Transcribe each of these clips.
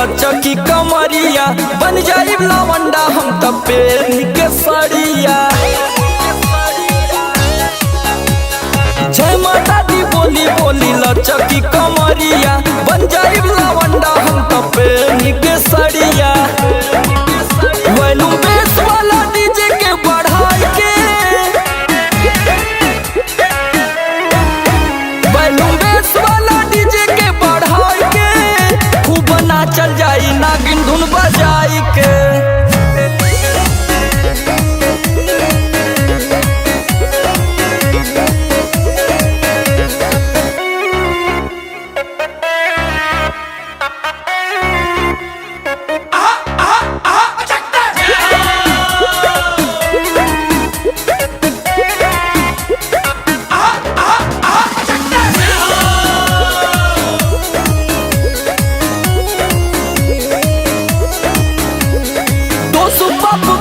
लचकी कमरिया बन जाई लवंडा हम त पेनी के सड़िया। जय माता दी बोली बोली लचकी कमरिया बन जाई लवंडा हम त पेनी के सड़िया। वॉल्यूम बेस वाला डीजे के बढ़ाई के, वॉल्यूम बेस वाला डीजे के बढ़ाई के खूब नाचल जाई नागिन धुन बजाई के।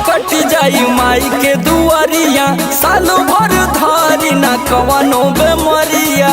कटी जाई माई के दुआरिया साल भर धारी ना कवनो बेमरिया।